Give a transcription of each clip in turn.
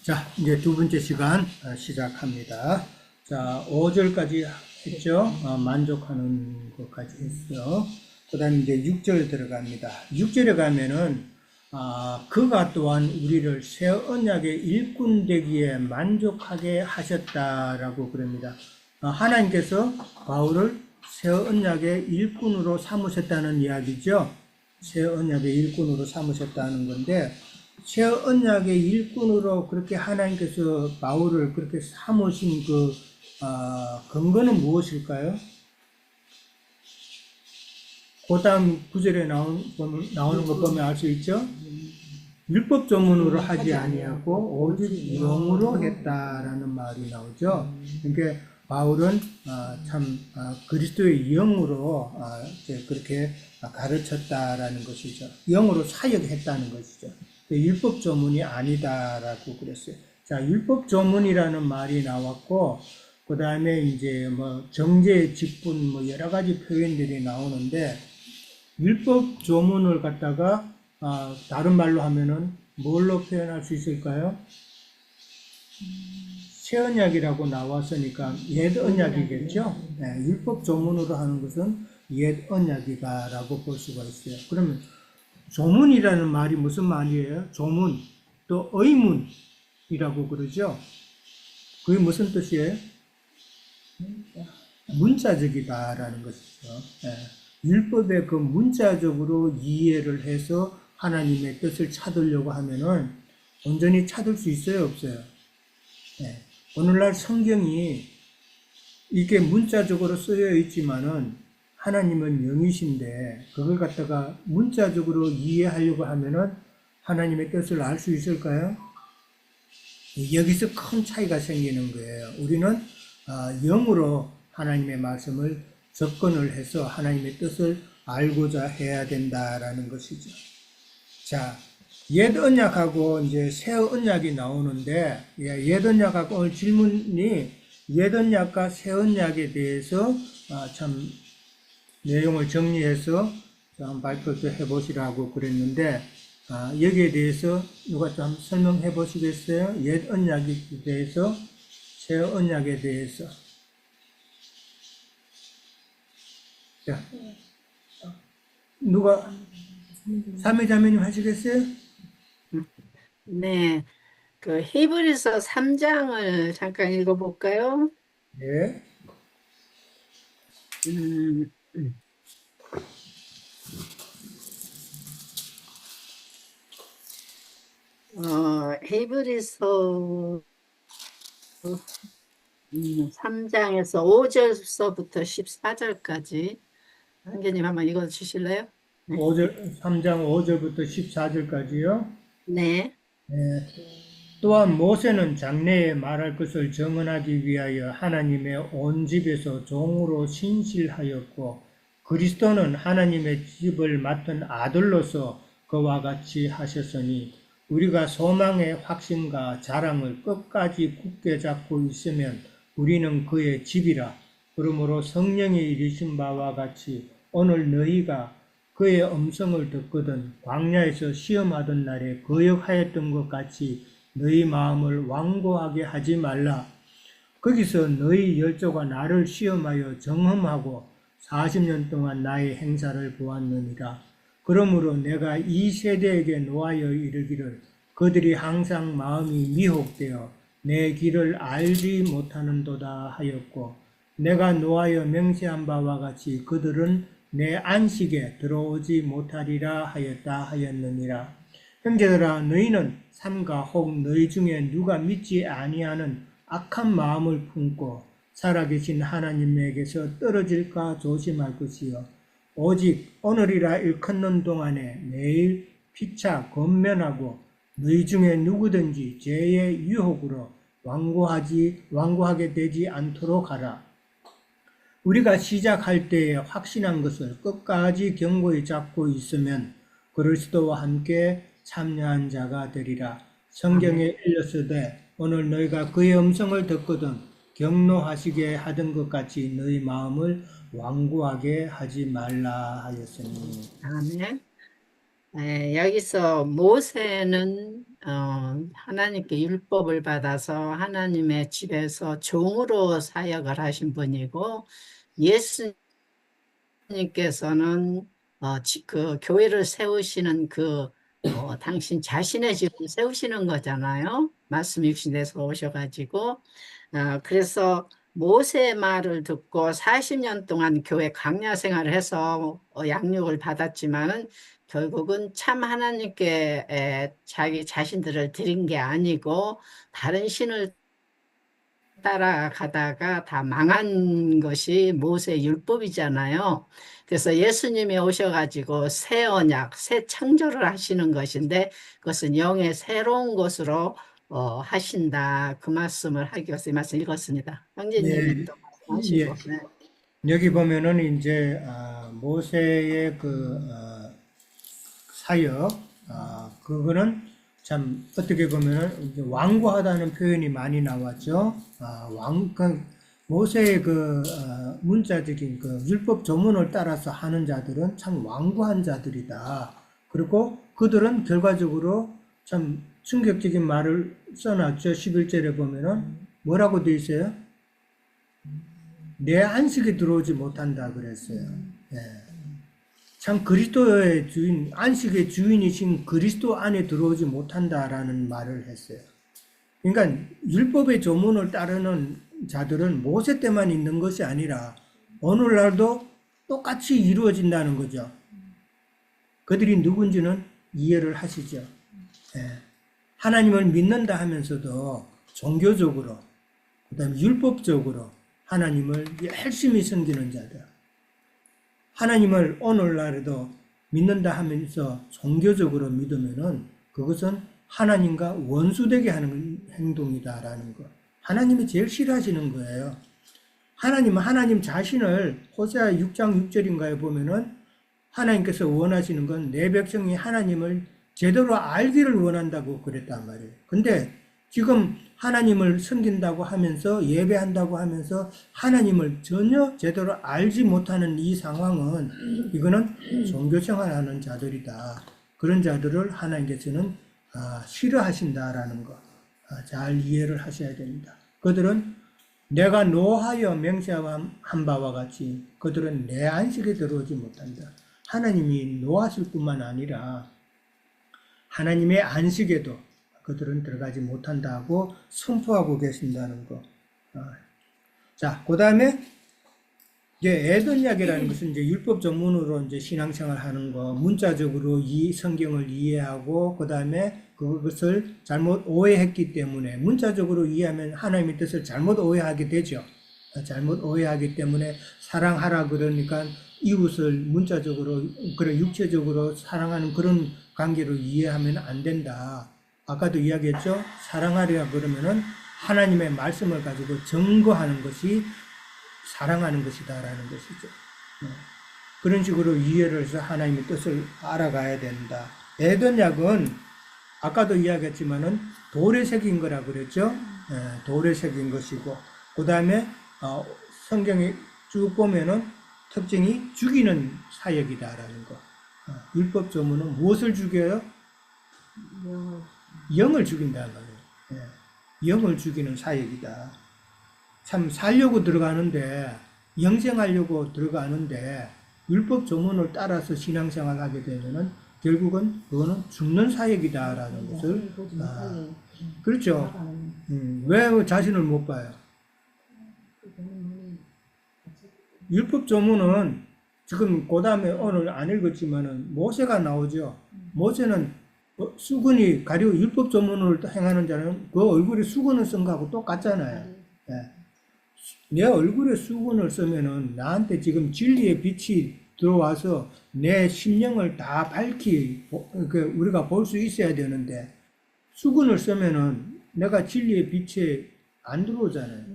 자, 이제 두 번째 시간 시작합니다. 자, 5절까지 했죠? 만족하는 것까지 했어요. 그 다음에 이제 6절 들어갑니다. 6절에 가면은, 그가 또한 우리를 새 언약의 일꾼 되기에 만족하게 하셨다라고 그럽니다. 하나님께서 바울을 새 언약의 일꾼으로 삼으셨다는 이야기죠. 새 언약의 일꾼으로 삼으셨다는 건데, 새 언약의 일꾼으로 그렇게 하나님께서 바울을 그렇게 삼으신 그 근거는 무엇일까요? 그 다음 구절에 나오는 거 보면 알 수 있죠? 율법 조문으로 하지 아니하고 오직 영으로 했다라는 말이 나오죠. 그러니까 바울은 참 그리스도의 영으로 이제 그렇게 가르쳤다라는 것이죠. 영으로 사역했다는 것이죠. 율법 조문이 아니다라고 그랬어요. 자, 율법 조문이라는 말이 나왔고, 그 다음에 이제 뭐 정죄, 직분, 뭐 여러 가지 표현들이 나오는데, 율법 조문을 갖다가 다른 말로 하면은 뭘로 표현할 수 있을까요? 새 언약이라고 나왔으니까 옛 언약이겠죠. 네, 율법 조문으로 하는 것은 옛 언약이다라고 볼 수가 있어요. 그러면 조문이라는 말이 무슨 말이에요? 조문, 또 의문이라고 그러죠. 그게 무슨 뜻이에요? 문자적이다라는 것이죠. 예. 율법의 그 문자적으로 이해를 해서 하나님의 뜻을 찾으려고 하면은 온전히 찾을 수 있어요, 없어요? 예. 오늘날 성경이 이게 문자적으로 쓰여 있지만은 하나님은 영이신데 그걸 갖다가 문자적으로 이해하려고 하면은 하나님의 뜻을 알 수 있을까요? 여기서 큰 차이가 생기는 거예요. 우리는 영으로 하나님의 말씀을 접근을 해서 하나님의 뜻을 알고자 해야 된다라는 것이죠. 자, 옛 언약하고 이제 새 언약이 나오는데, 옛 언약하고 오늘 질문이 옛 언약과 새 언약에 대해서 참 내용을 정리해서 좀 발표도 해보시라고 그랬는데, 여기에 대해서 누가 좀 설명해 보시겠어요? 옛 언약에 대해서, 새 언약에 대해서. 자, 누가 삼위자매님 하시겠어요? 네, 그 히브리서 3장을 잠깐 읽어볼까요? 네. 음, 히브리서 3장에서 5절서부터 14절까지 한계님 한번 읽어주실래요? 네. 5절, 3장 5절부터 14절까지요. 네. 네. 또한 모세는 장래에 말할 것을 정언하기 위하여 하나님의 온 집에서 종으로 신실하였고 그리스도는 하나님의 집을 맡은 아들로서 그와 같이 하셨으니 우리가 소망의 확신과 자랑을 끝까지 굳게 잡고 있으면 우리는 그의 집이라. 그러므로 성령이 이르신 바와 같이 오늘 너희가 그의 음성을 듣거든 광야에서 시험하던 날에 거역하였던 것 같이 너희 마음을 완고하게 하지 말라. 거기서 너희 열조가 나를 시험하여 정험하고 40년 동안 나의 행사를 보았느니라. 그러므로 내가 이 세대에게 노하여 이르기를 그들이 항상 마음이 미혹되어 내 길을 알지 못하는도다 하였고 내가 노하여 맹세한 바와 같이 그들은 내 안식에 들어오지 못하리라 하였다 하였느니라. 형제들아 너희는 삼가 혹 너희 중에 누가 믿지 아니하는 악한 마음을 품고 살아계신 하나님에게서 떨어질까 조심할 것이요 오직 오늘이라 일컫는 동안에 매일 피차 권면하고 너희 중에 누구든지 죄의 유혹으로 완고하게 되지 않도록 하라. 우리가 시작할 때에 확신한 것을 끝까지 견고히 잡고 있으면 그리스도와 함께 참여한 자가 되리라. 성경에 일렀으되 오늘 너희가 그의 음성을 듣거든 경노하시게 하던 것 같이 너희 마음을 완고하게 하지 말라 하였으니. 아멘. 여기서 모세는 하나님께 율법을 받아서 하나님의 집에서 종으로 사역을 하신 분이고 예수님께서는 그 교회를 세우시는 당신 자신의 집을 세우시는 거잖아요. 말씀 육신에서 오셔가지고 그래서 모세의 말을 듣고 40년 동안 교회 강야 생활을 해서 양육을 받았지만은 결국은 참 하나님께 자기 자신들을 드린 게 아니고 다른 신을 따라가다가 다 망한 것이 모세 율법이잖아요. 그래서 예수님이 오셔가지고 새 언약, 새 창조를 하시는 것인데 그것은 영의 새로운 것으로 하신다. 그 말씀을 하기 위해서 이 말씀 읽었습니다. 형제님이 예, 또 말씀하시고. 예. 네. 여기 보면은 이제 모세의 사역, 그거는 참 어떻게 보면은 이제 완고하다는 표현이 많이 나왔죠. 모세의 문자적인 율법 조문을 따라서 하는 자들은 참 완고한 자들이다. 그리고 그들은 결과적으로 참 충격적인 말을 써놨죠. 11절에 보면은 뭐라고 되어 있어요? 내 안식에 들어오지 못한다 그랬어요. 예. 참 그리스도의 주인, 안식의 주인이신 그리스도 안에 들어오지 못한다라는 말을 했어요. 그러니까 율법의 조문을 따르는 자들은 모세 때만 있는 것이 아니라 오늘날도 똑같이 이루어진다는 거죠. 그들이 누군지는 이해를 하시죠. 예. 하나님을 믿는다 하면서도 종교적으로, 그다음에 율법적으로 하나님을 열심히 섬기는 자들. 하나님을 오늘날에도 믿는다 하면서 종교적으로 믿으면은 그것은 하나님과 원수되게 하는 행동이다라는 것. 하나님이 제일 싫어하시는 거예요. 하나님은 하나님 자신을 호세아 6장 6절인가에 보면은 하나님께서 원하시는 건 내 백성이 하나님을 제대로 알기를 원한다고 그랬단 말이에요. 근데 지금 하나님을 섬긴다고 하면서 예배한다고 하면서 하나님을 전혀 제대로 알지 못하는 이 상황은 이거는 종교생활하는 자들이다. 그런 자들을 하나님께서는 싫어하신다라는 거 잘 이해를 하셔야 됩니다. 그들은 내가 노하여 맹세한 바와 같이 그들은 내 안식에 들어오지 못한다. 하나님이 노하실 뿐만 아니라 하나님의 안식에도 그들은 들어가지 못한다고 선포하고 계신다는 거. 자, 그 다음에 이제 에덴약이라는 것은 이제 율법 전문으로 이제 신앙생활 하는 거, 문자적으로 이 성경을 이해하고 그 다음에 그것을 잘못 오해했기 때문에 문자적으로 이해하면 하나님의 뜻을 잘못 오해하게 되죠. 잘못 오해하기 때문에 사랑하라 그러니까 이웃을 문자적으로 그런 육체적으로 사랑하는 그런 관계로 이해하면 안 된다. 아까도 이야기했죠. 사랑하리라 그러면은 하나님의 말씀을 가지고 증거하는 것이 사랑하는 것이다라는 것이죠. 그런 식으로 이해를 해서 하나님의 뜻을 알아가야 된다. 에덴약은 아까도 이야기했지만은 돌에 새긴 거라 그랬죠. 돌에 새긴 것이고 그 다음에 성경에 쭉 보면은 특징이 죽이는 사역이다라는 거. 율법 조문은 무엇을 죽여요? 영을 죽인다는 거예요. 영을 죽이는 사역이다. 참 살려고 들어가는데 영생하려고 들어가는데 율법 조문을 따라서 신앙생활 하게 되면은 결국은 그거는 죽는 사역이다라는 것을 그렇죠. 왜 자신을 못 봐요? 율법 조문은 지금 그 다음에 오늘 안 읽었지만은 모세가 나오죠. 모세는 수건이 가려 율법 조문을 행하는 자는 그 얼굴에 수건을 쓴 거하고 똑같잖아요. 예. 내 얼굴에 수건을 쓰면은 나한테 지금 진리의 빛이 들어와서 내 심령을 다 밝히 우리가 볼 수 있어야 되는데 수건을 쓰면은 내가 진리의 빛에 안 들어오잖아요.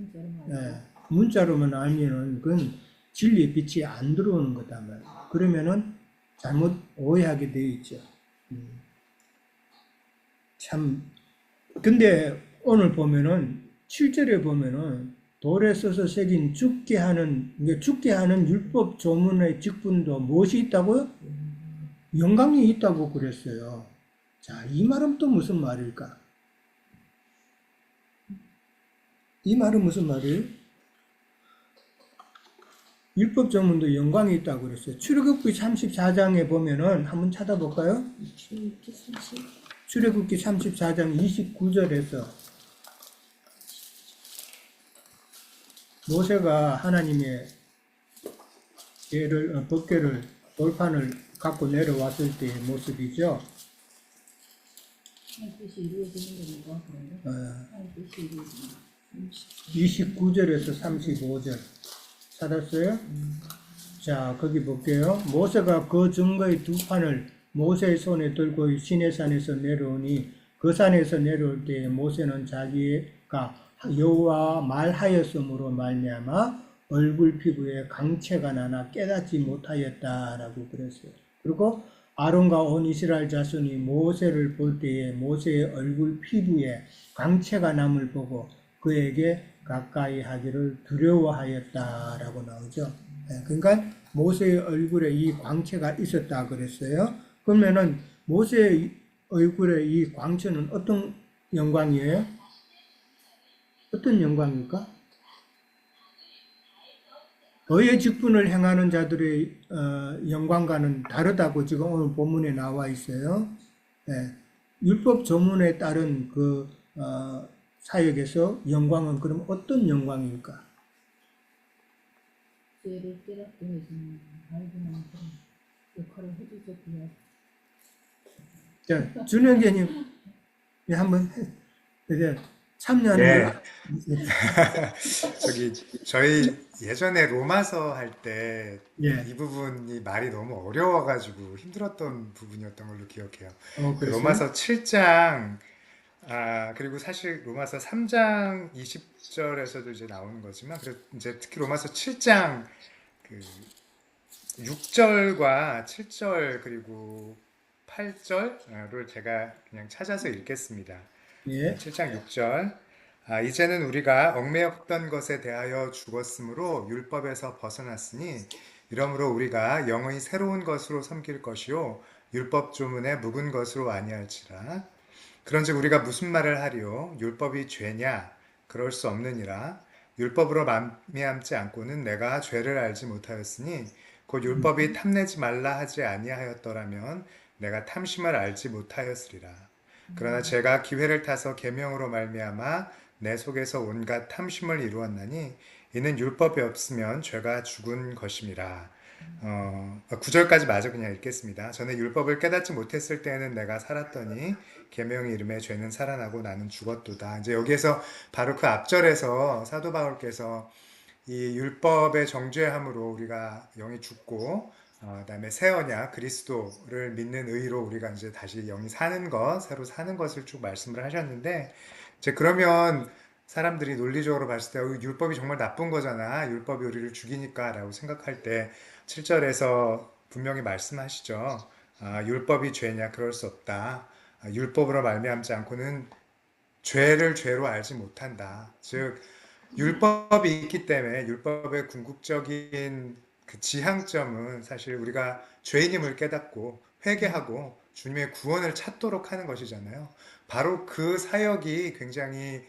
예. 문자로만 알면은 그건 진리의 빛이 안 들어오는 거단 말이에요. 그러면은 잘못 오해하게 되어 있죠. 참 근데 오늘 보면은 7절에 보면은 돌에 써서 새긴 죽게 하는 율법 조문의 직분도 무엇이 있다고요? 영광이 있다고 그랬어요. 자, 이 말은 또 무슨 말일까? 이 말은 무슨 말이에요? 율법 전문도 영광이 있다고 그랬어요. 출애굽기 34장에 보면은 한번 찾아볼까요? 출애굽기 34장 29절에서 모세가 하나님의 법궤를 돌판을 갖고 내려왔을 때의 모습이죠. 뜻이 이루어지는 건가 그러면? 뜻이 이루어지는. 29절에서 35절 찾았어요? 자, 거기 볼게요. 모세가 그 증거의 두 판을 모세의 손에 들고 시내산에서 내려오니 그 산에서 내려올 때에 모세는 자기가 여호와 말하였으므로 말미암아 얼굴 피부에 강체가 나나 깨닫지 못하였다라고 그랬어요. 그리고 아론과 온 이스라엘 자손이 모세를 볼 때에 모세의 얼굴 피부에 강체가 남을 보고 그에게 가까이 하기를 두려워하였다라고 나오죠. 그러니까 모세의 얼굴에 이 광채가 있었다 그랬어요. 그러면은 모세의 얼굴에 이 광채는 어떤 영광이에요? 어떤 영광일까? 의의 직분을 행하는 자들의 영광과는 다르다고 지금 오늘 본문에 나와 있어요. 율법 조문에 따른 그 사역에서 영광은 그럼 어떤 영광일까? 죄를 깨닫게 해주는 알고나는 그런 역할을 해주셨고요. 자, 준영재님 한번 이제 참여하는 예, 거. 저희 예전에 로마서 할 때 예, 이 부분이 말이 너무 어려워가지고 힘들었던 부분이었던 걸로 기억해요. 그 그랬어요? 로마서 7장, 그리고 사실 로마서 3장 20절에서도 이제 나오는 거지만, 이제 특히 로마서 7장 그 6절과 7절 그리고 8절을 제가 그냥 찾아서 읽겠습니다. 예, 7장 6절. 이제는 우리가 얽매였던 것에 대하여 죽었으므로 율법에서 벗어났으니 이러므로 우리가 영의 새로운 것으로 섬길 것이요 율법 조문에 묵은 것으로 아니할지라. 그런즉 우리가 무슨 말을 하리요? 율법이 죄냐? 그럴 수 없느니라. 율법으로 말미암지 않고는 내가 죄를 알지 못하였으니 곧 율법이 탐내지 말라 하지 아니하였더라면 내가 탐심을 알지 못하였으리라. 그러나 제가 기회를 타서 계명으로 말미암아 내 속에서 온갖 탐심을 이루었나니 이는 율법이 없으면 죄가 죽은 것임이라. 9절까지 마저 그냥 읽겠습니다. 전에 율법을 깨닫지 못했을 때에는 내가 살았더니 계명의 이름에 죄는 살아나고 나는 죽었도다. 이제 여기에서 바로 그 앞절에서 사도 바울께서 이 율법의 정죄함으로 우리가 영이 죽고 그다음에 새 언약 그리스도를 믿는 의로 우리가 이제 다시 영이 사는 것, 새로 사는 것을 쭉 말씀을 하셨는데 이제 그러면 사람들이 논리적으로 봤을 때 율법이 정말 나쁜 거잖아. 율법이 우리를 죽이니까라고 생각할 때 7절에서 분명히 말씀하시죠. 율법이 죄냐? 그럴 수 없다. 율법으로 말미암지 않고는 죄를 죄로 알지 못한다. 즉 율법이 있기 때문에 율법의 궁극적인 그 지향점은 사실 우리가 죄인임을 깨닫고 회개하고 주님의 구원을 찾도록 하는 것이잖아요. 바로 그 사역이 굉장히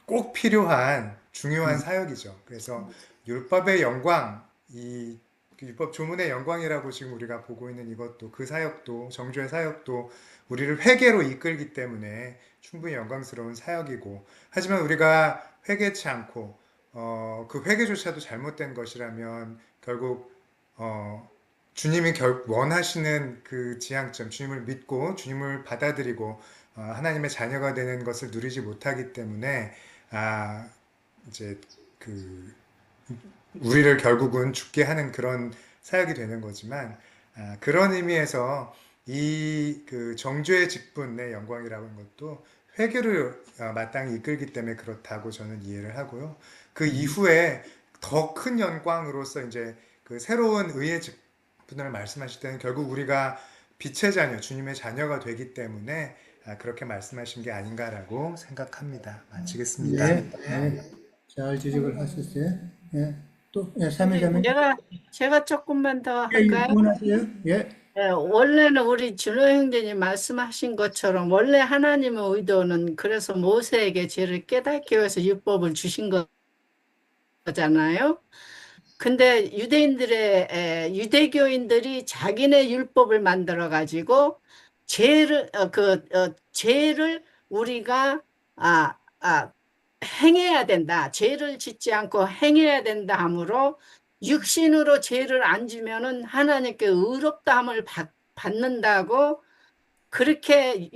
꼭 필요한 중요한 사역이죠. 그래서 율법의 영광, 이 율법 조문의 영광이라고 지금 우리가 보고 있는 이것도 그 사역도 정죄의 사역도 우리를 회개로 이끌기 때문에 충분히 영광스러운 사역이고 하지만 우리가 회개치 않고 그 회개조차도 잘못된 것이라면 결국 주님이 원하시는 그 지향점, 주님을 믿고 주님을 받아들이고 하나님의 자녀가 되는 것을 누리지 못하기 때문에 이제 그 우리를 결국은 죽게 하는 그런 사역이 되는 거지만 그런 의미에서 이 그 정죄의 직분의 영광이라고 하는 것도 회개를 마땅히 이끌기 때문에 그렇다고 저는 이해를 하고요. 그 이후에 더 큰 영광으로서 이제 그 새로운 의의 직분을 말씀하실 때는 결국 우리가 빛의 자녀, 주님의 자녀가 되기 때문에 그렇게 말씀하신 게 아닌가라고 생각합니다. 마치겠습니다. 예, 예. 잘 지적을 하셨어요. 예. 또, 예, 3회자매. 제가 조금만 더 예, 할까요? 원하세요? 예. 원래는 우리 준호 형제님 말씀하신 것처럼 원래 하나님의 의도는 그래서 모세에게 죄를 깨닫기 위해서 율법을 주신 거잖아요. 근데 유대교인들이 자기네 율법을 만들어 가지고 죄를 우리가 아, 아, 행해야 된다. 죄를 짓지 않고 행해야 된다 하므로 육신으로 죄를 안 지면은 하나님께 의롭다함을 받는다고 그렇게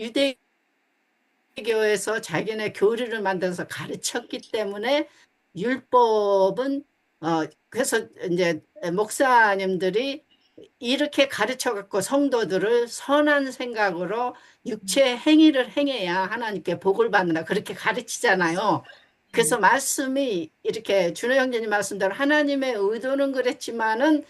유대교에서 자기네 교리를 만들어서 가르쳤기 때문에 율법은 그래서 이제 목사님들이 이렇게 가르쳐 갖고 성도들을 선한 생각으로 육체 행위를 행해야 하나님께 복을 받는다 그렇게 가르치잖아요. 그래서 말씀이 이렇게 준호 형제님 말씀대로 하나님의 의도는 그랬지만은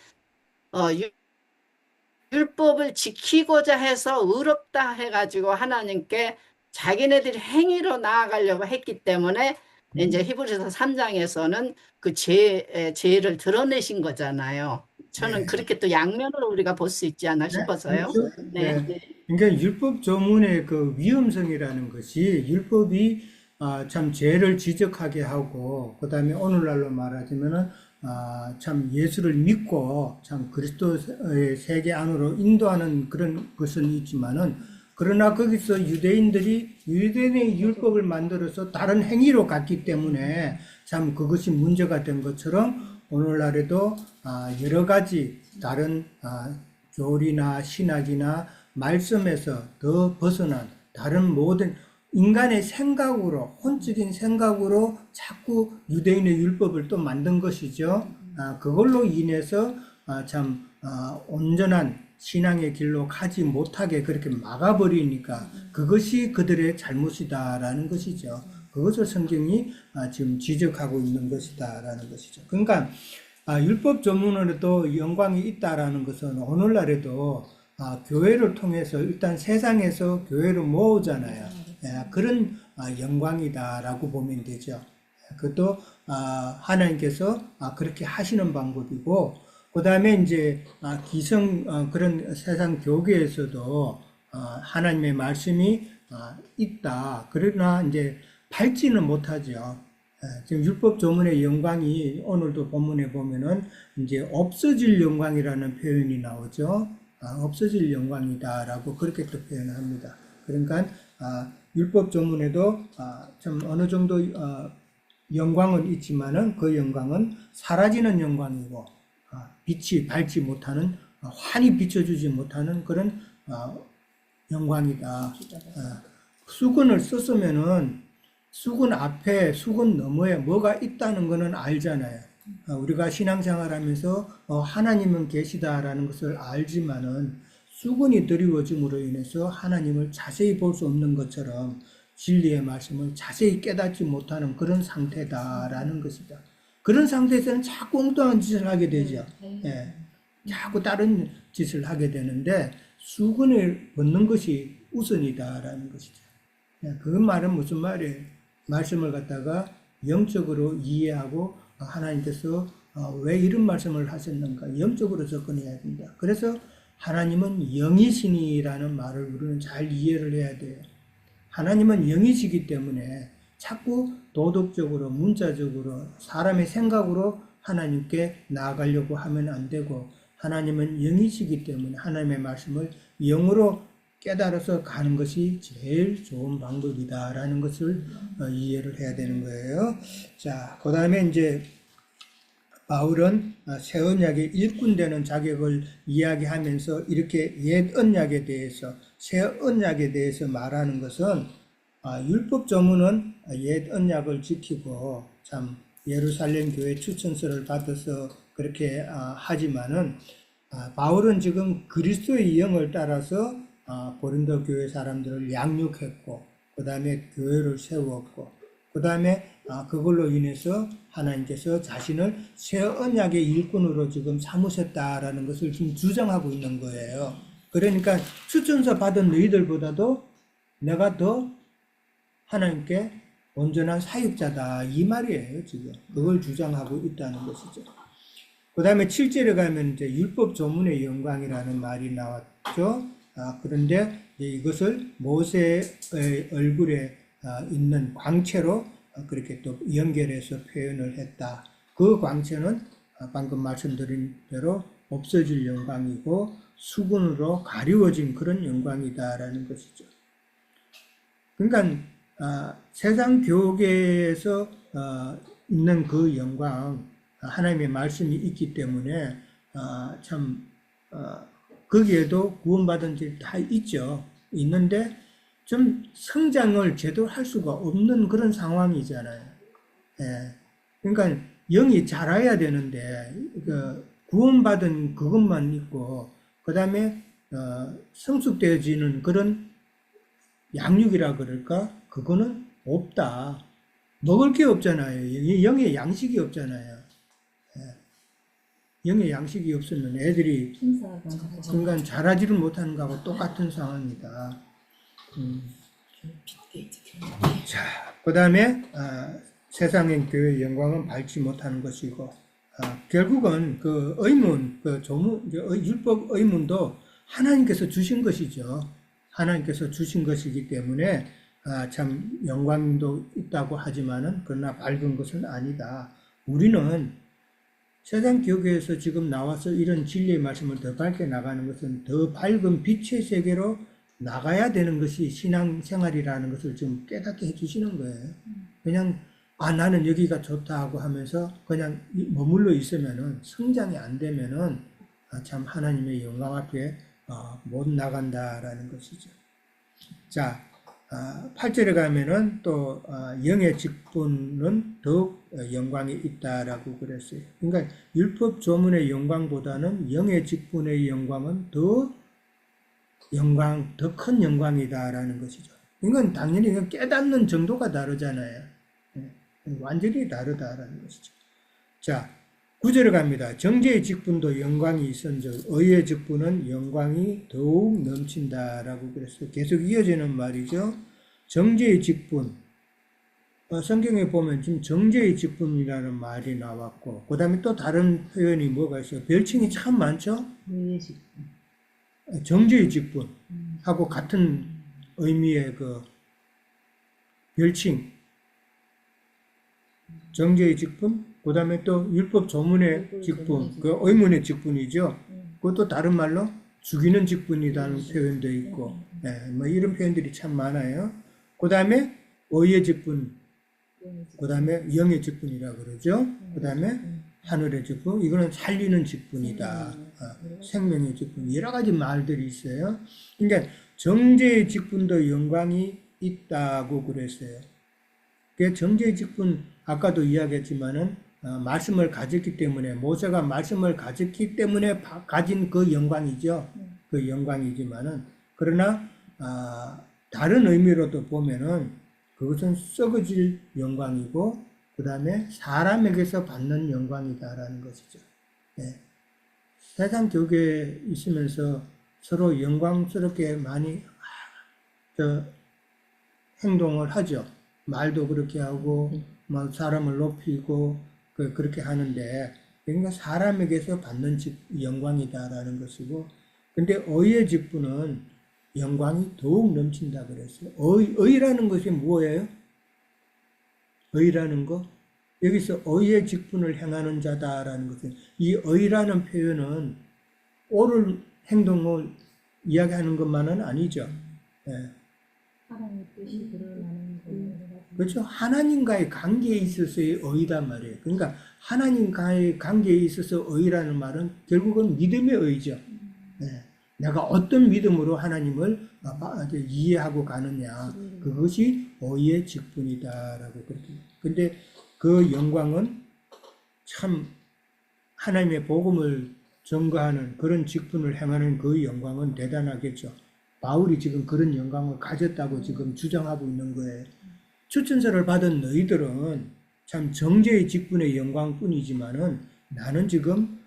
율법을 지키고자 해서 의롭다 해가지고 하나님께 자기네들이 행위로 나아가려고 했기 때문에 이제 히브리서 3장에서는 그 죄를 드러내신 거잖아요. 저는 네. 그렇게 또 양면으로 우리가 볼 수 있지 않나 싶어서요. 그렇죠. 네. 그러니까 율법 조문의 그 위험성이라는 것이 율법이 참 죄를 지적하게 하고 그다음에 오늘날로 말하자면은 참 예수를 믿고 참 그리스도의 세계 안으로 인도하는 그런 것은 있지만은 그러나 거기서 유대인의 율법을 만들어서 다른 행위로 갔기 때문에 참 그것이 문제가 된 것처럼 오늘날에도 여러 가지 다른 교리나 신학이나 말씀에서 더 벗어난 다른 모든 인간의 생각으로, 혼적인 생각으로 자꾸 유대인의 율법을 또 만든 것이죠. 그걸로 인해서 온전한 신앙의 길로 가지 못하게 그렇게 막아버리니까 그것이 그들의 잘못이다라는 것이죠. 그것을 성경이 지금 지적하고 있는 것이다라는 것이죠. 그러니까 율법 조문으로도 영광이 있다라는 것은 오늘날에도 교회를 통해서 일단 세상에서 교회를 모으잖아요. 그런 영광이다라고 보면 되죠. 그것도 하나님께서 그렇게 하시는 방법이고, 그 다음에 이제 그런 세상 교계에서도 하나님의 말씀이 있다. 그러나 이제 밟지는 못하죠. 지금 율법 조문의 영광이 오늘도 본문에 보면은 이제 없어질 영광이라는 표현이 나오죠. 없어질 영광이다라고 그렇게 또 표현합니다. 그러니까 율법 조문에도 좀 어느 정도 영광은 있지만은 그 영광은 사라지는 영광이고 빛이 밝지 못하는 환히 비춰주지 못하는 그런 영광이다. 수건을 썼으면은 수건 앞에 수건 너머에 뭐가 있다는 것은 알잖아요. 우리가 신앙생활하면서 하나님은 계시다라는 것을 알지만은 수건이 드리워짐으로 인해서 하나님을 자세히 볼 수 없는 것처럼 진리의 말씀을 자세히 깨닫지 못하는 그런 상태다라는 것이다. 그런 상태에서는 자꾸 엉뚱한 짓을 하게 되죠. 자꾸 다른 짓을 하게 되는데 수건을 벗는 것이 우선이다라는 것이죠. 그 말은 무슨 말이에요? 말씀을 갖다가 영적으로 이해하고 하나님께서 왜 이런 말씀을 하셨는가 영적으로 접근해야 된다. 그래서 하나님은 영이시니라는 말을 우리는 잘 이해를 해야 돼요. 하나님은 영이시기 때문에 자꾸 도덕적으로 문자적으로 사람의 생각으로 하나님께 나아가려고 하면 안 되고 하나님은 영이시기 때문에 하나님의 말씀을 영으로 깨달아서 가는 것이 제일 좋은 방법이다라는 것을 이해를 해야 되는 거예요. 자, 그 다음에 이제 바울은 새 언약의 일꾼 되는 자격을 이야기하면서 이렇게 옛 언약에 대해서 새 언약에 대해서 말하는 것은 율법 조문은 옛 언약을 지키고 참 예루살렘 교회 추천서를 받아서 그렇게 하지만은 바울은 지금 그리스도의 영을 따라서 고린도 교회 사람들을 양육했고 그 다음에 교회를 세웠고 그 다음에 그걸로 인해서 하나님께서 자신을 새 언약의 일꾼으로 지금 삼으셨다라는 것을 지금 주장하고 있는 거예요. 그러니까 추천서 받은 너희들보다도 내가 더 하나님께 온전한 사역자다 이 말이에요. 지금 그걸 주장하고 있다는 것이죠. 그 다음에 7절에 가면 이제 율법 조문의 영광이라는 말이 그렇죠? 그런데 이제 이것을 모세의 얼굴에 있는 광채로 그렇게 또 연결해서 표현을 했다. 그 광채는 방금 말씀드린 대로 없어질 영광이고 수군으로 가리워진 그런 영광이다라는 것이죠. 그러니까 세상 교계에서 있는 그 영광, 하나님의 말씀이 있기 때문에 참 거기에도 구원받은 자 다 있죠. 있는데 좀 성장을 제대로 할 수가 없는 그런 상황이잖아요. 예. 그러니까 영이 자라야 되는데 구원받은 그것만 있고 그 다음에 성숙되어지는 그런 양육이라 그럴까? 그거는 없다. 먹을 게 없잖아요. 영의 양식이 없잖아요. 영의 양식이 없으면 애들이 심사가 순간 자라지를 못하는 거하고 똑같은 상황이다. 자, 그 다음에 세상의 교회의 영광은 밟지 못하는 것이고 결국은 그 의문, 그 조문, 율법 의문도 하나님께서 주신 것이죠. 하나님께서 주신 것이기 때문에 참 영광도 있다고 하지만은 그러나 밝은 것은 아니다. 우리는 세상 교회에서 지금 나와서 이런 진리의 말씀을 더 밝게 나가는 것은 더 밝은 빛의 세계로 나가야 되는 것이 신앙생활이라는 것을 좀 깨닫게 해주시는 거예요. 그냥 나는 여기가 좋다 하고 하면서 그냥 머물러 있으면은 성장이 안 되면은 참 하나님의 영광 앞에 못 나간다라는 것이죠. 자, 8절에 가면은 또 영의 직분은 더욱 영광이 있다라고 그랬어요. 그러니까 율법 조문의 영광보다는 영의 직분의 영광은 더 큰 영광이다라는 것이죠. 이건 당연히 깨닫는 정도가 다르잖아요. 완전히 다르다라는 것이죠. 자, 9절에 갑니다. 정죄의 직분도 영광이 있은즉 의의 직분은 영광이 더욱 넘친다라고 그랬어요. 계속 이어지는 말이죠. 정죄의 직분. 성경에 보면 지금 정죄의 직분이라는 말이 나왔고, 그 다음에 또 다른 표현이 뭐가 있어요? 별칭이 참 많죠? 의식. 정죄의 직분하고 같은 의미의 그 별칭. 정죄의 직분, 그 다음에 또 율법 조문의 직분, 그 의문의 직분이죠. 그것도 다른 말로 죽이는 직분이라는 표현도 있고, 뭐 이런 표현들이 참 많아요. 그 다음에 의의 직분, 그 다음에 영의 직분이라 그러죠. 그 다음에 하늘의 직분, 이거는 살리는 직분이다. 생명의 직분, 여러 가지 말들이 있어요. 그러니까 정죄의 직분도 영광이 있다고 그랬어요. 그 정죄의 직분, 아까도 이야기했지만은 말씀을 가졌기 때문에 모세가 말씀을 가졌기 때문에 가진 그 영광이죠. 그 영광이지만은 그러나 다른 의미로도 보면은 그것은 썩어질 영광이고 그 다음에 사람에게서 받는 영광이다라는 것이죠. 네. 세상 교계에 있으면서 서로 영광스럽게 많이 행동을 하죠. 말도 그렇게 하고 뭐 사람을 높이고 그렇게 하는데 그러니까 사람에게서 받는 영광이다라는 것이고 근데 의의 직분은 영광이 더욱 넘친다 그랬어요. 의라는 것이 뭐예요? 의라는 거? 여기서 의의 직분을 행하는 자다라는 것은 이 의라는 표현은 옳은 행동을 이야기하는 것만은 아니죠. 네. 하나님의 뜻이 드러나는 거예요. 그렇죠. 하나님과의 관계에 있어서의 의단 말이에요. 그러니까 하나님과의 관계에 있어서 의라는 말은 결국은 믿음의 의죠. 네. 내가 어떤 믿음으로 하나님을 이해하고 가느냐. 그것이 의의 직분이다라고 그렇게. 근데 그 영광은 참 하나님의 복음을 전가하는 그런 직분을 행하는 그 영광은 대단하겠죠. 바울이 지금 그런 영광을 가졌다고 지금 주장하고 있는 거예요. 추천서를 받은 너희들은 참 정죄의 직분의 영광뿐이지만은 나는 지금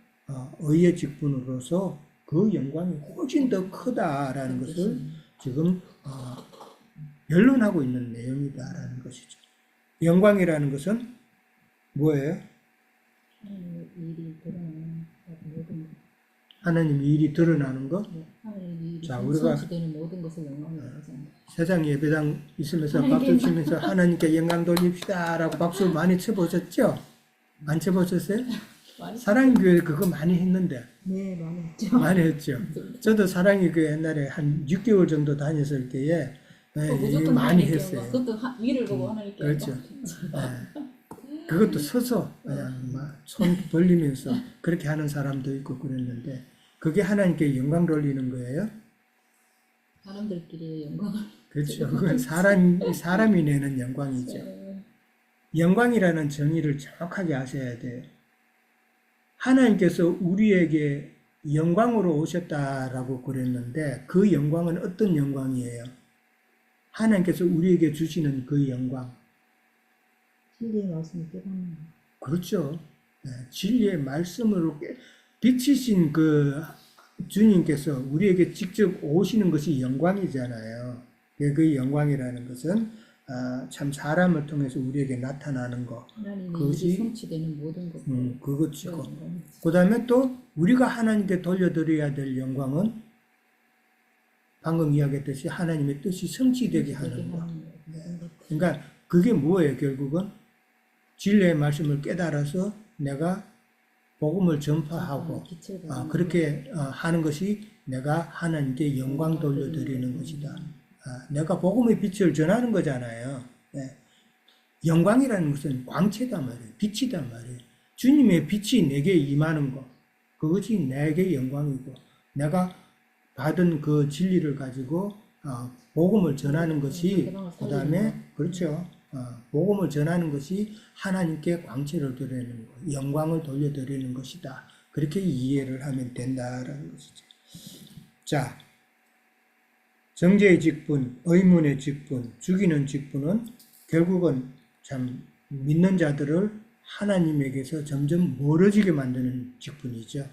의의 직분으로서 그 영광이 훨씬 더 크다라는 것을 지금 변론하고 있는 내용이다라는 것이죠. 영광이라는 것은 뭐예요? 하나님의 일이 드러나는 모든 하나님의 일이 드러나는 거. 하나님이 자, 우리가 성취되는 모든 것을 영광이라고 하잖아요. 세상 예배당 있으면서 박수 치면서 하나님께 영광 돌립시다라고 박수 많이 쳐보셨죠? 안 쳐보셨어요? 많이 사랑의 교회 그거 많이 했는데 네, 많이 했죠. 많이 했죠. 저도 사랑의 교회 옛날에 한 6개월 정도 다녔을 때에 무조건 많이 하나님께 했어요. 영광. 그것도 위를 보고 하나님께 그렇죠. 영광. 그것도 서서 그냥 막 손 벌리면서 그렇게 하는 사람도 있고 그랬는데 그게 하나님께 영광 돌리는 거예요. 사람들끼리 영광을. 그렇죠. 그건 사람이 내는 영광이죠. 영광이라는 정의를 정확하게 아셔야 돼요. 하나님께서 우리에게 영광으로 오셨다라고 그랬는데 그 영광은 어떤 영광이에요? 하나님께서 우리에게 주시는 그 영광. 진리의 말씀을 깨닫는 거. 그렇죠. 진리의 말씀으로 비치신 그 주님께서 우리에게 직접 오시는 것이 영광이잖아요. 그 영광이라는 것은 참 사람을 통해서 우리에게 나타나는 거. 하나님이 그것이 일이 성취되는 모든 것. 그것이고. 그 다음에 또 우리가 하나님께 돌려드려야 될 영광은 방금 이야기했듯이 하나님의 뜻이 성취되게 하는 거. 그러니까 그게 뭐예요, 결국은? 진리의 말씀을 깨달아서 내가 복음을 전파하고 그렇게 하는 것이 내가 하나님께 영광 돌려드리는 것이다. 내가 복음의 빛을 전하는 거잖아요. 영광이라는 것은 광채단 말이에요. 빛이단 말이에요. 주님의 빛이 내게 임하는 것. 그것이 내게 영광이고 내가 받은 그 진리를 가지고 복음을 전하는 것이 그 다음에 그렇죠. 복음을 전하는 것이 하나님께 광채를 드리는 것, 영광을 돌려드리는 것이다. 그렇게 이해를 하면 된다라는 것이죠. 자, 정죄의 직분, 의문의 직분, 죽이는 직분은 결국은 참 믿는 자들을 하나님에게서 점점 멀어지게 만드는 직분이죠.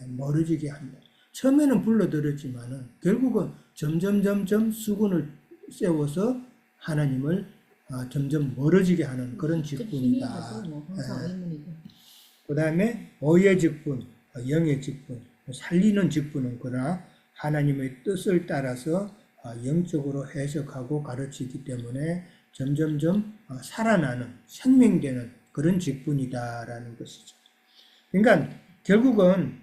멀어지게 한다. 처음에는 불러들였지만은 결국은 점점 수군을 세워서 하나님을 점점 멀어지게 하는 그런 직분이다. 그 다음에 의의 직분, 영의 직분, 살리는 직분은 그러나 하나님의 뜻을 따라서 영적으로 해석하고 가르치기 때문에 점점점 살아나는, 생명되는 그런 직분이다라는 것이죠. 그러니까 결국은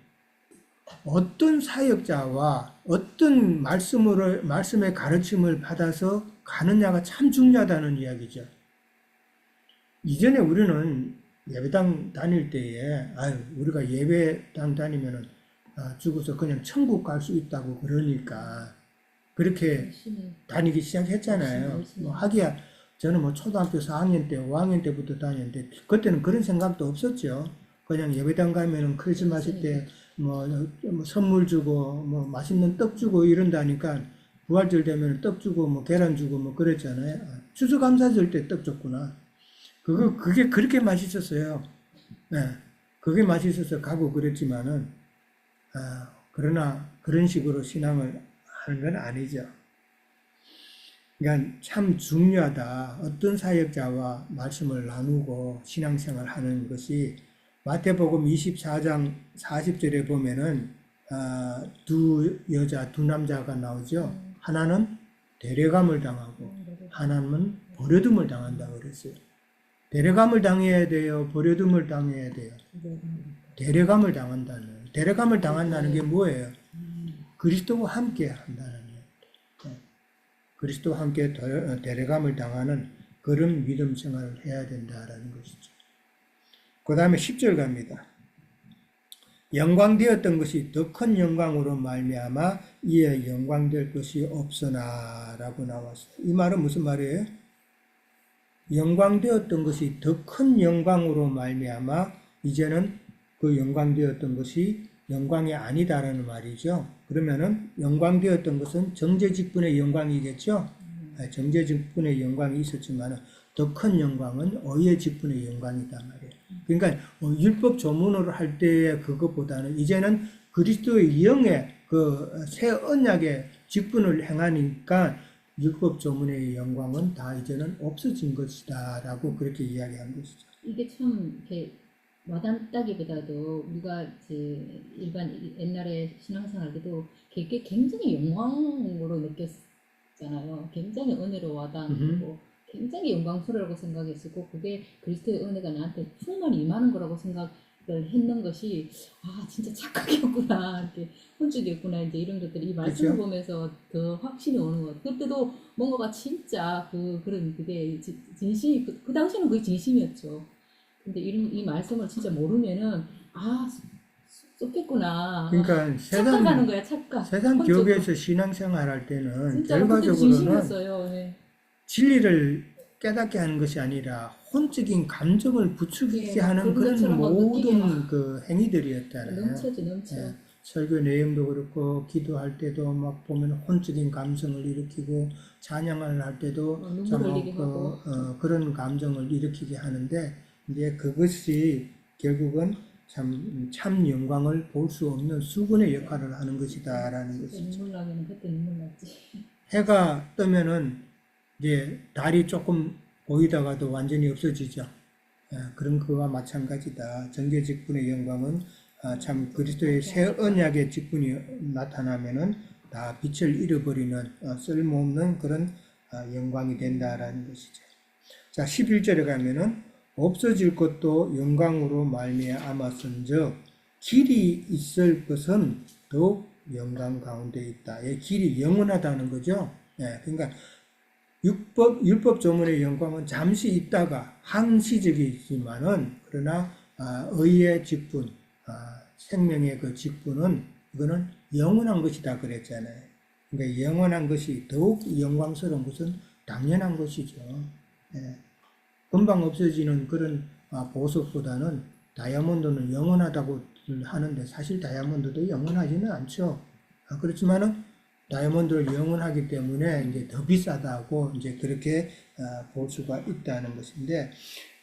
어떤 사역자와 어떤 말씀의 가르침을 받아서 가느냐가 참 중요하다는 이야기죠. 이전에 우리는 예배당 다닐 때에, 우리가 예배당 다니면은 죽어서 그냥 천국 갈 수 있다고 그러니까 그렇게 다니기 시작했잖아요. 하기야 저는 초등학교 4학년 때, 5학년 때부터 다녔는데 그때는 그런 생각도 없었죠. 그냥 예배당 가면은 크리스마스 때 선물 주고 맛있는 떡 주고 이런다니까 부활절 되면 떡 주고 계란 주고 그랬잖아요. 추수감사절 때 떡 줬구나. 그게 그렇게 맛있었어요. 네. 그게 맛있어서 가고 그랬지만은 그러나 그런 식으로 신앙을 하는 건 아니죠. 그러니까 참 중요하다. 어떤 사역자와 말씀을 나누고 신앙생활 하는 것이 마태복음 24장 40절에 보면은 두 여자, 두 남자가 나오죠. 하나는 데려감을 당하고 하나는 버려둠을 당한다고 그랬어요. 데려감을 당해야 돼요? 버려둠을 당해야 돼요? 데려감을 당한다는 거예요. 데려감을 당한다는 게 뭐예요? 그리스도와 함께 한다는 거예요. 그리스도와 함께 데려감을 당하는 그런 믿음 생활을 해야 된다라는 것이죠. 그 다음에 10절 갑니다. 영광되었던 것이 더 큰 영광으로 말미암아 이에 영광될 것이 없으나 라고 나왔어요. 이 말은 무슨 말이에요? 영광되었던 것이 더 큰 영광으로 말미암아 이제는 그 영광되었던 것이 영광이 아니다라는 말이죠. 그러면은 영광되었던 것은 정죄직분의 영광이겠죠. 정죄직분의 영광이 있었지만 더 큰 영광은 의의 직분의 영광이다 말이에요. 그러니까 율법 조문으로 할 때의 그것보다는 이제는 그리스도의 영의 그 새 언약의 직분을 행하니까 율법 조문의 영광은 다 이제는 없어진 것이다 라고 그렇게 이야기한 것이죠. 이게 참 이렇게 와닿다기보다도 우리가 이제 일반 옛날에 신앙생활 때도 그게 굉장히 영광으로 느꼈잖아요. 굉장히 은혜로 와닿고 굉장히 영광스러우라고 생각했었고 그게 그리스도의 은혜가 나한테 충만히 임하는 거라고 생각을 했는 것이 아 진짜 착각이었구나 이렇게 혼축이었구나 이제 이런 것들이 이 말씀을 그렇죠. 보면서 더 확신이 오는 것 같아요. 그때도 뭔가가 진짜 그런 그게 진심이 그 당시에는 그게 진심이었죠. 근데 이 말씀을 진짜 모르면은 아 쏟겠구나 그러니까 착각하는 거야 착각. 세상 혼축. 교회에서 신앙생활 할 때는 진짜 그때 결과적으로는 진심이었어요. 네. 진리를 깨닫게 하는 것이 아니라 혼적인 감정을 부추기게 예, 하는 그런 것처럼 그런 막 느끼게 모든 그 행위들이었잖아요. 넘쳐. 예, 설교 내용도 그렇고 기도할 때도 막 보면 혼적인 감성을 일으키고 찬양을 할 때도 눈물 참 흘리게 하고. 그런 감정을 일으키게 하는데 이제 그것이 결국은 참 영광을 볼 수 없는 수군의 역할을 하는 것이다라는 그때 것이죠. 눈물 나기는 그때 눈물 났지. 해가 뜨면은 이제 달이 조금 보이다가도 완전히 없어지죠. 그런 그와 마찬가지다. 정죄 직분의 영광은 참 그리스도의 새 언약의 직분이 나타나면은 다 빛을 잃어버리는 쓸모없는 그런 영광이 된다라는 것이죠. 자, 11절에 가면은 없어질 것도 영광으로 말미암았은즉 길이 있을 것은 더욱 영광 가운데 있다. 이 길이 영원하다는 거죠. 그러니까 율법 조문의 영광은 잠시 있다가 한시적이지만은 그러나 의의 직분, 생명의 그 직분은 이거는 영원한 것이다 그랬잖아요. 그러니까 영원한 것이 더욱 영광스러운 것은 당연한 것이죠. 금방 없어지는 그런 보석보다는 다이아몬드는 영원하다고 하는데 사실 다이아몬드도 영원하지는 않죠. 그렇지만은 다이아몬드를 영원하기 때문에 이제 더 비싸다고 이제 그렇게 볼 수가 있다는 것인데,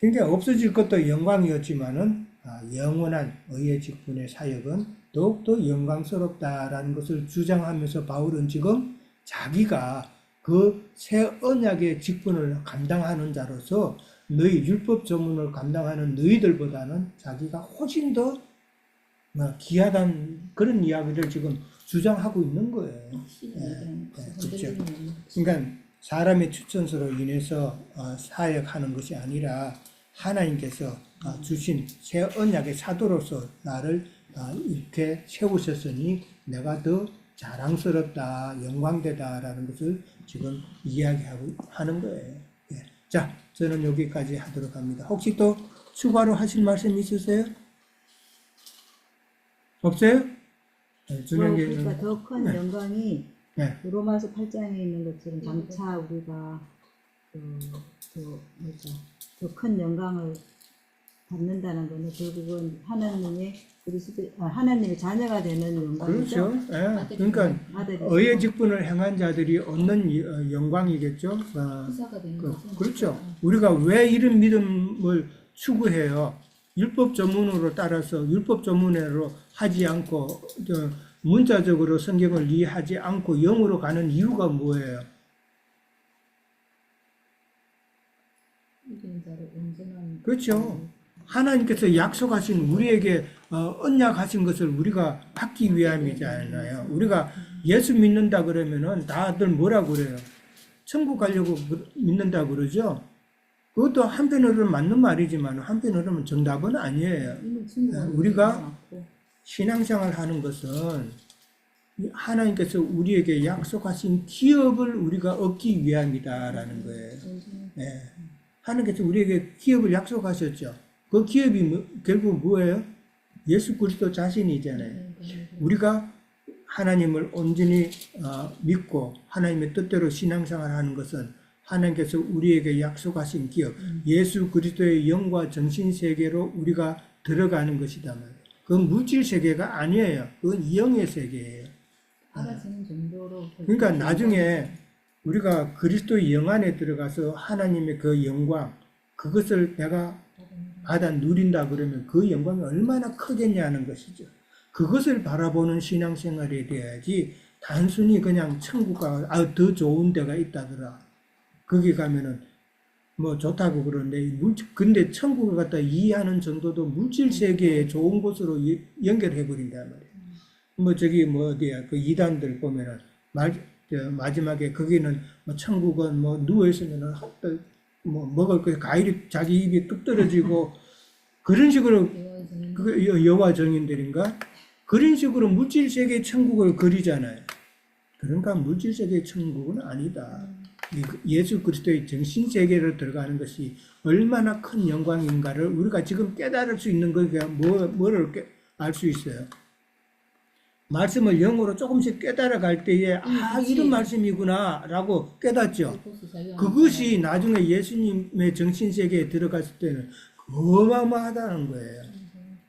그러니까 없어질 것도 영광이었지만은 영원한 의의 직분의 사역은 더욱더 영광스럽다라는 것을 주장하면서 바울은 지금 자기가 그 새 언약의 직분을 감당하는 자로서 너희 율법 조문을 감당하는 너희들보다는 자기가 훨씬 더 귀하다는 그런 이야기를 지금 주장하고 있는 거예요. 그렇죠. 그러니까 사람의 추천서로 인해서 사역하는 것이 아니라 하나님께서 주신 새 언약의 사도로서 나를 이렇게 세우셨으니 내가 더 자랑스럽다, 영광되다라는 것을 지금 이야기하고 하는 거예요. 자, 저는 여기까지 하도록 합니다. 혹시 또 추가로 하실 말씀 있으세요? 없어요? 그러니까 더 큰 네. 영광이 네. 로마서 8장에 있는 것처럼 장차 우리가 더 큰 영광을 받는다는 거는 결국은 하나님의 자녀가 되는 영광이죠. 그렇죠. 그러니까 아들이 의의 직분을 행한 자들이 얻는 영광이겠죠. 기사가 되는 거죠. 그렇죠. 우리가 왜 이런 믿음을 추구해요? 율법 조문으로 따라서 율법 조문으로 하지 않고 문자적으로 성경을 이해하지 않고 영으로 가는 이유가 뭐예요? 이기는 자를 온전한 그렇죠. 하나님께서 약속하신 우리에게 언약하신 것을 우리가 받기 위함이잖아요. 우리가 예수 믿는다 그러면은 다들 뭐라 그래요? 천국 가려고 믿는다 그러죠. 그것도 한편으로는 맞는 말이지만 한편으로는 정답은 아니에요. 우리가 신앙생활 하는 것은 하나님께서 우리에게 약속하신 기업을 우리가 얻기 위함이다라는 거예요. 하나님께서 우리에게 기업을 약속하셨죠. 그 기업이 결국 뭐예요? 예수 그리스도 자신이잖아요. 우리가 하나님을 온전히 믿고 하나님의 뜻대로 신앙생활하는 것은 하나님께서 우리에게 약속하신 기업, 예수 그리스도의 영과 정신 세계로 우리가 들어가는 것이다 말이에요. 그건 물질 세계가 아니에요. 그건 영의 세계예요. 알아지는 정도로. 그러니까 나중에 우리가 그리스도의 영 안에 들어가서 하나님의 그 영광, 그것을 내가 받아 누린다 그러면 그 영광이 얼마나 크겠냐는 것이죠. 그것을 바라보는 신앙생활이 돼야지 단순히 그냥 천국가 더 좋은 데가 있다더라. 거기 가면은 뭐 좋다고 그러는데 근데 천국을 갖다 이해하는 정도도 물질 세계의 좋은 곳으로 연결해 버린단 말이에요. 뭐 저기 뭐 어디야 그 이단들 보면은 마지막에 거기는 뭐 천국은 뭐 누워 있으면은 뭐 먹을 거 과일이 자기 입에 뚝 떨어지고 그런 식으로 그 여호와 정인들인가 그런 식으로 물질 세계 천국을 그리잖아요. 그러니까 물질 세계의 천국은 아니다. 예수 그리스도의 정신 세계로 들어가는 것이 얼마나 큰 영광인가를 우리가 지금 깨달을 수 있는 거가 뭐를 알 수 있어요. 말씀을 영어로 조금씩 깨달아 갈 때에 이런 말씀이구나라고 깨닫죠. 그것이 나중에 예수님의 정신 세계에 들어갔을 때는 어마어마하다는 거예요.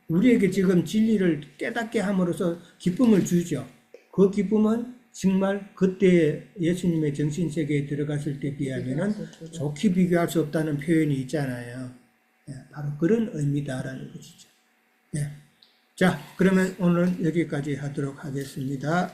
우리에게 지금 진리를 깨닫게 함으로써 기쁨을 주죠. 그 기쁨은 정말 그때 예수님의 정신세계에 들어갔을 때 비하면은 좋게 비교할 수 없다는 표현이 있잖아요. 바로 그런 의미다라는 것이죠. 자, 그러면 오늘 여기까지 하도록 하겠습니다.